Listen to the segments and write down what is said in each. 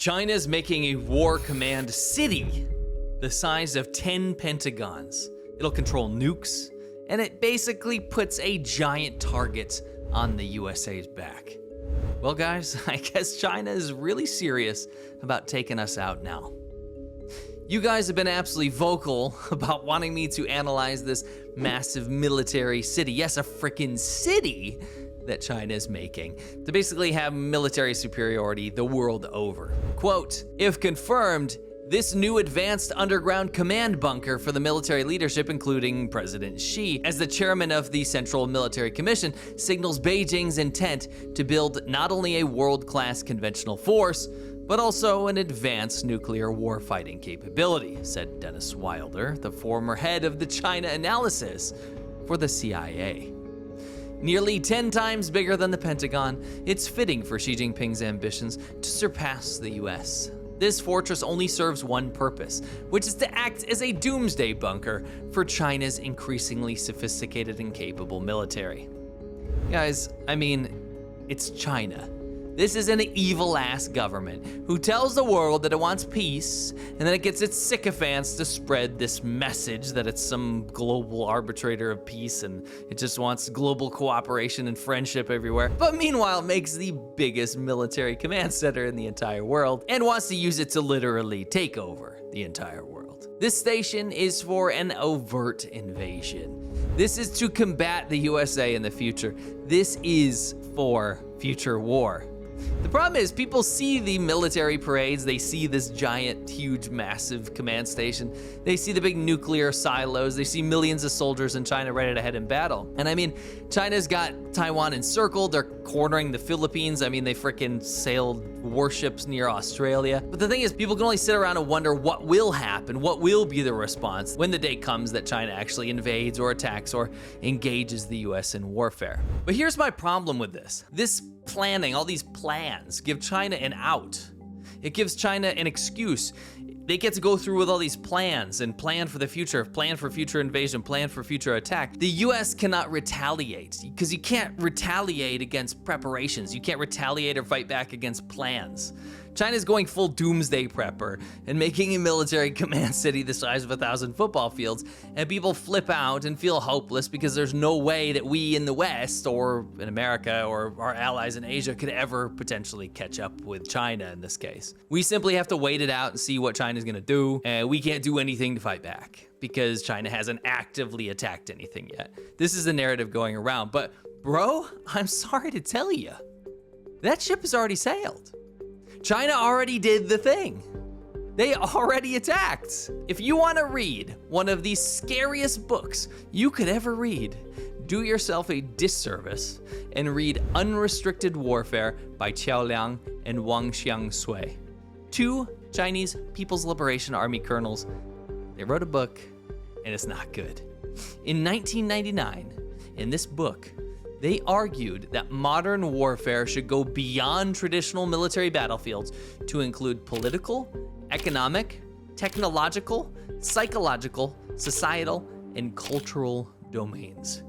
China's making a war command city the size of 10 pentagons. It'll control nukes, and it basically puts a giant target on the USA's back. Well, guys, I guess China is really serious about taking us out now. You guys have been absolutely vocal about wanting me to analyze this massive military city, yes, a freaking city that China is making, to basically have military superiority the world over. Quote, if confirmed, this new advanced underground command bunker for the military leadership, including President Xi, as the chairman of the Central Military Commission, signals Beijing's intent to build not only a world-class conventional force, but also an advanced nuclear warfighting capability, said Dennis Wilder, the former head of the China analysis for the CIA. Nearly 10 times bigger than the Pentagon, it's fitting for Xi Jinping's ambitions to surpass the US. This fortress only serves one purpose, which is to act as a doomsday bunker for China's increasingly sophisticated and capable military. Guys, I mean, it's China. This is an evil-ass government who tells the world that it wants peace, and then it gets its sycophants to spread this message that it's some global arbitrator of peace and it just wants global cooperation and friendship everywhere. But meanwhile, it makes the biggest military command center in the entire world and wants to use it to literally take over the entire world. This station is for an overt invasion. This is to combat the USA in the future. This is for future war. The problem is people see the military parades, they see this giant, huge, massive command station, they see the big nuclear silos, they see millions of soldiers in China ready to head in battle. And I mean, China's got Taiwan encircled, they're cornering the Philippines, I mean, they frickin' sailed warships near Australia. But the thing is, people can only sit around and wonder what will happen, what will be the response when the day comes that China actually invades or attacks or engages the US in warfare. But here's my problem with this. This planning, all these plans, give China an out. It gives China an excuse. They get to go through with all these plans and plan for the future, plan for future invasion, plan for future attack. The US cannot retaliate because you can't retaliate against preparations. You can't retaliate or fight back against plans. China's going full doomsday prepper and making a military command city the size of 1,000 football fields, and people flip out and feel hopeless because there's no way that we in the West or in America or our allies in Asia could ever potentially catch up with China in this case. We simply have to wait it out and see what China's gonna do, and we can't do anything to fight back because China hasn't actively attacked anything yet. This is the narrative going around, but bro, I'm sorry to tell you, that ship has already sailed. China already did the thing. They already attacked. If you want to read one of the scariest books you could ever read, do yourself a disservice and read Unrestricted Warfare by Qiao Liang and Wang Xiangsui. Two Chinese People's Liberation Army colonels. They wrote a book, and it's not good. In 1999, in this book, they argued that modern warfare should go beyond traditional military battlefields to include political, economic, technological, psychological, societal, and cultural domains.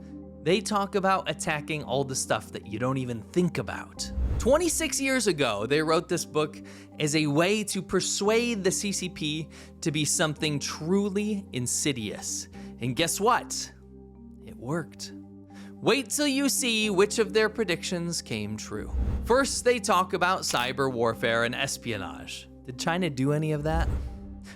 They talk about attacking all the stuff that you don't even think about. 26 years ago, they wrote this book as a way to persuade the CCP to be something truly insidious. And guess what? It worked. Wait till you see which of their predictions came true. First, they talk about cyber warfare and espionage. Did China do any of that?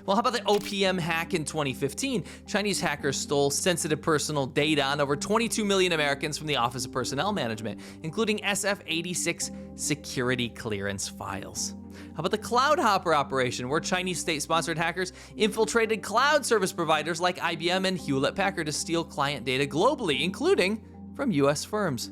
Well, how about the OPM hack in 2015? Chinese hackers stole sensitive personal data on over 22 million Americans from the Office of Personnel Management, including SF-86 security clearance files. How about the Cloud Hopper operation, where Chinese state-sponsored hackers infiltrated cloud service providers like IBM and Hewlett-Packard to steal client data globally, including from US firms?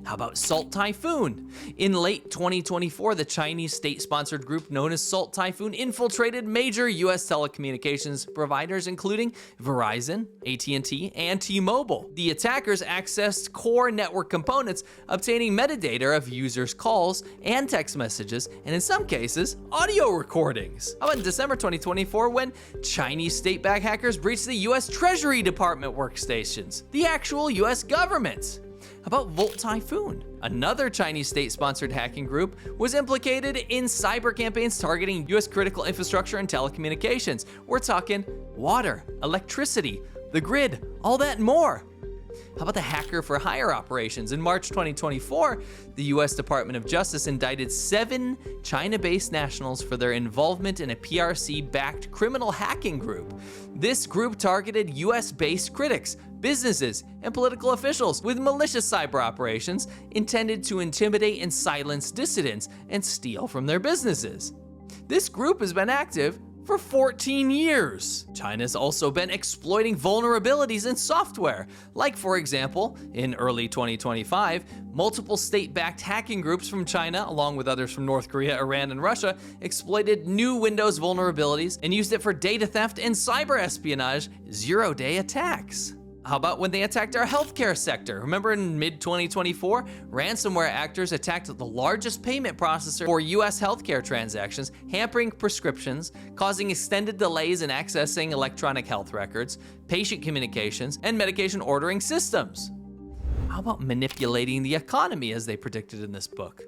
How about Salt Typhoon? In late 2024, the Chinese state-sponsored group known as Salt Typhoon infiltrated major US telecommunications providers, including Verizon, AT&T, and T-Mobile. The attackers accessed core network components, obtaining metadata of users' calls and text messages, and in some cases, audio recordings. How about in December 2024, when Chinese state-backed hackers breached the US Treasury Department workstations, the actual US government? How about Volt Typhoon? Another Chinese state-sponsored hacking group was implicated in cyber campaigns targeting US critical infrastructure and telecommunications. We're talking water, electricity, the grid, all that and more. How about the hacker for hire operations? In March 2024, the US Department of Justice indicted 7 China-based nationals for their involvement in a PRC-backed criminal hacking group. This group targeted US-based critics, businesses, and political officials with malicious cyber operations intended to intimidate and silence dissidents and steal from their businesses. This group has been active for 14 years. China's also been exploiting vulnerabilities in software. Like, for example, in early 2025, multiple state-backed hacking groups from China, along with others from North Korea, Iran, and Russia, exploited new Windows vulnerabilities and used it for data theft and cyber espionage, zero-day attacks. How about when they attacked our healthcare sector? Remember in mid-2024, ransomware actors attacked the largest payment processor for US healthcare transactions, hampering prescriptions, causing extended delays in accessing electronic health records, patient communications, and medication ordering systems. How about manipulating the economy as they predicted in this book?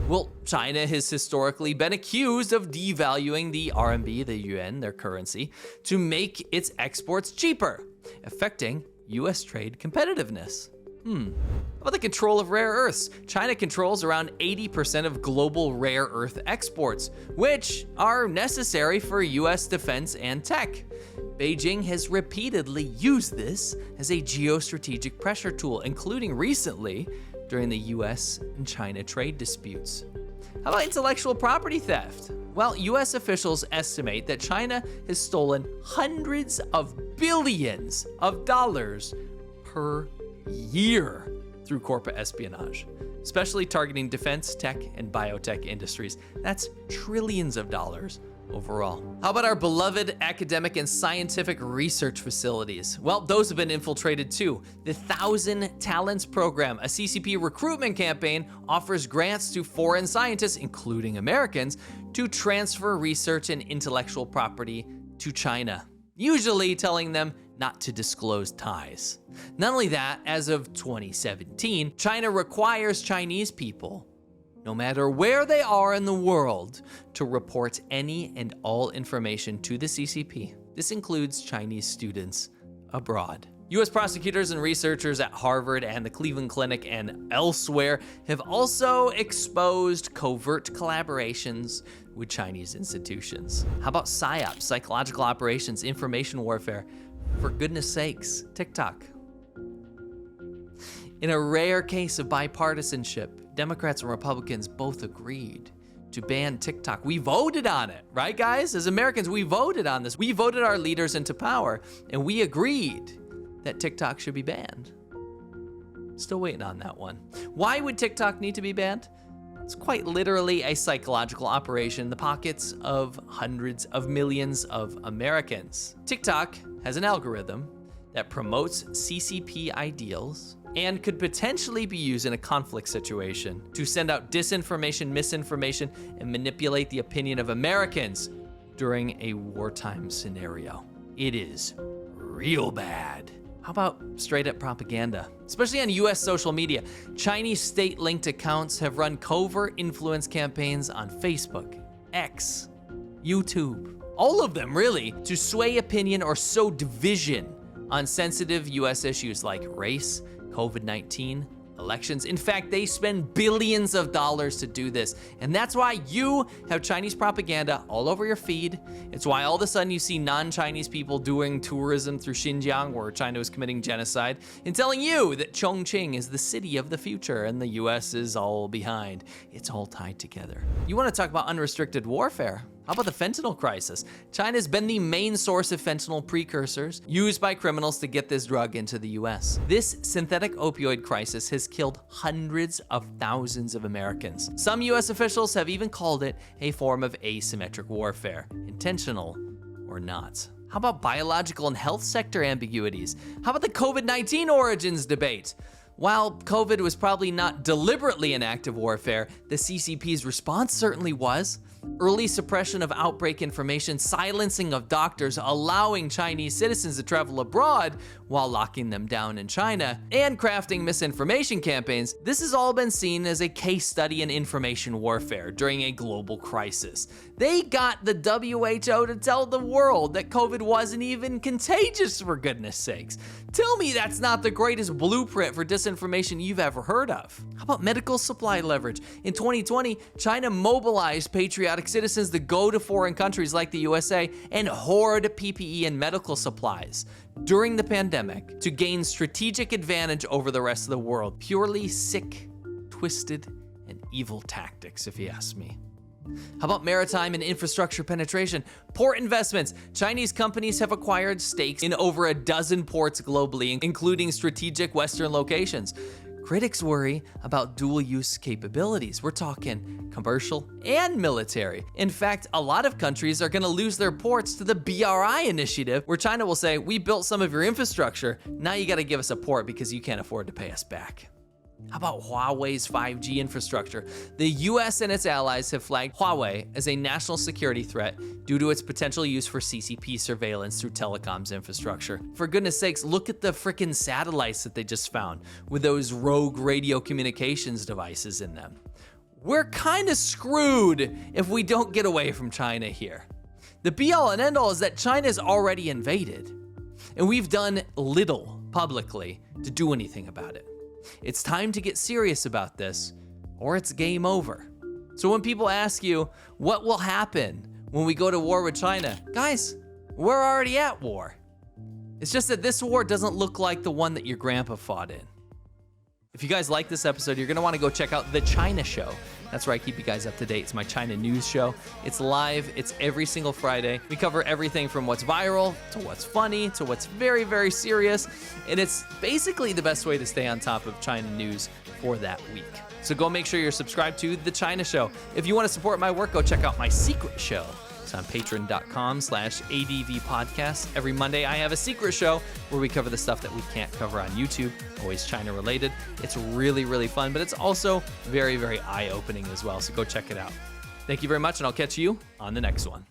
Well, China has historically been accused of devaluing the RMB, the yuan, their currency, to make its exports cheaper, affecting US trade competitiveness. How about the control of rare earths? China controls around 80% of global rare earth exports, which are necessary for US defense and tech. Beijing has repeatedly used this as a geostrategic pressure tool, including recently during the US and China trade disputes. How about intellectual property theft? Well, US officials estimate that China has stolen hundreds of billions of dollars per year through corporate espionage, especially targeting defense, tech, and biotech industries. That's trillions of dollars overall. How about our beloved academic and scientific research facilities? Well, those have been infiltrated too. The 1,000 Talents Program, a CCP recruitment campaign, offers grants to foreign scientists, including Americans, to transfer research and intellectual property to China, usually telling them not to disclose ties. Not only that, as of 2017, China requires Chinese people, no matter where they are in the world, to report any and all information to the CCP. This includes Chinese students abroad. US prosecutors and researchers at Harvard and the Cleveland Clinic and elsewhere have also exposed covert collaborations with Chinese institutions. How about PSYOPs, psychological operations, information warfare? For goodness sakes, TikTok. In a rare case of bipartisanship, Democrats and Republicans both agreed to ban TikTok. We voted on it, right guys? As Americans, we voted on this. We voted our leaders into power, and we agreed that TikTok should be banned. Still waiting on that one. Why would TikTok need to be banned? It's quite literally a psychological operation in the pockets of hundreds of millions of Americans. TikTok has an algorithm that promotes CCP ideals and could potentially be used in a conflict situation to send out disinformation, misinformation, and manipulate the opinion of Americans during a wartime scenario. It is real bad. How about straight up propaganda? Especially on US social media, Chinese state-linked accounts have run covert influence campaigns on Facebook, X, YouTube, all of them really, to sway opinion or sow division on sensitive US issues like race, COVID-19, elections. In fact, they spend billions of dollars to do this. And that's why you have Chinese propaganda all over your feed. It's why all of a sudden you see non-Chinese people doing tourism through Xinjiang, where China is committing genocide, and telling you that Chongqing is the city of the future and the US is all behind. It's all tied together. You want to talk about unrestricted warfare? How about the fentanyl crisis? China's been the main source of fentanyl precursors used by criminals to get this drug into the US. This synthetic opioid crisis has killed hundreds of thousands of Americans. Some US officials have even called it a form of asymmetric warfare, intentional or not. How about biological and health sector ambiguities? How about the COVID-19 origins debate? While COVID was probably not deliberately an act of warfare, the CCP's response certainly was. early suppression of outbreak information, silencing of doctors, allowing Chinese citizens to travel abroad while locking them down in China, and crafting misinformation campaigns, this has all been seen as a case study in information warfare during a global crisis. They got the WHO to tell the world that COVID wasn't even contagious, for goodness sakes. Tell me that's not the greatest blueprint for disinformation you've ever heard of. How about medical supply leverage? In 2020, China mobilized patriotic citizens to go to foreign countries like the USA and hoard PPE and medical supplies during the pandemic to gain strategic advantage over the rest of the world. Purely sick, twisted, and evil tactics, if you ask me. How about maritime and infrastructure penetration? Port investments. Chinese companies have acquired stakes in over a dozen ports globally, including strategic Western locations. Critics worry about dual-use capabilities. We're talking commercial and military. In fact, a lot of countries are going to lose their ports to the BRI initiative, where China will say, we built some of your infrastructure, now you got to give us a port because you can't afford to pay us back. How about Huawei's 5G infrastructure? The US and its allies have flagged Huawei as a national security threat due to its potential use for CCP surveillance through telecoms infrastructure. For goodness sakes, look at the frickin' satellites that they just found with those rogue radio communications devices in them. We're kinda screwed if we don't get away from China here. The be-all and end-all is that China's already invaded, and we've done little publicly to do anything about it. It's time to get serious about this, or it's game over. So when people ask you, what will happen when we go to war with China? Guys, we're already at war. It's just that this war doesn't look like the one that your grandpa fought in. If you guys like this episode, you're gonna wanna go check out The China Show. That's where I keep you guys up to date. It's my China news show. It's live, it's every single Friday. We cover everything from what's viral, to what's funny, to what's very, very serious. And it's basically the best way to stay on top of China news for that week. So go make sure you're subscribed to The China Show. If you wanna support my work, go check out my secret show. It's on patreon.com/ADVpodcast. Every Monday, I have a secret show where we cover the stuff that we can't cover on YouTube, always China related. It's really, really fun, but it's also very, very eye-opening as well. So go check it out. Thank you very much, and I'll catch you on the next one.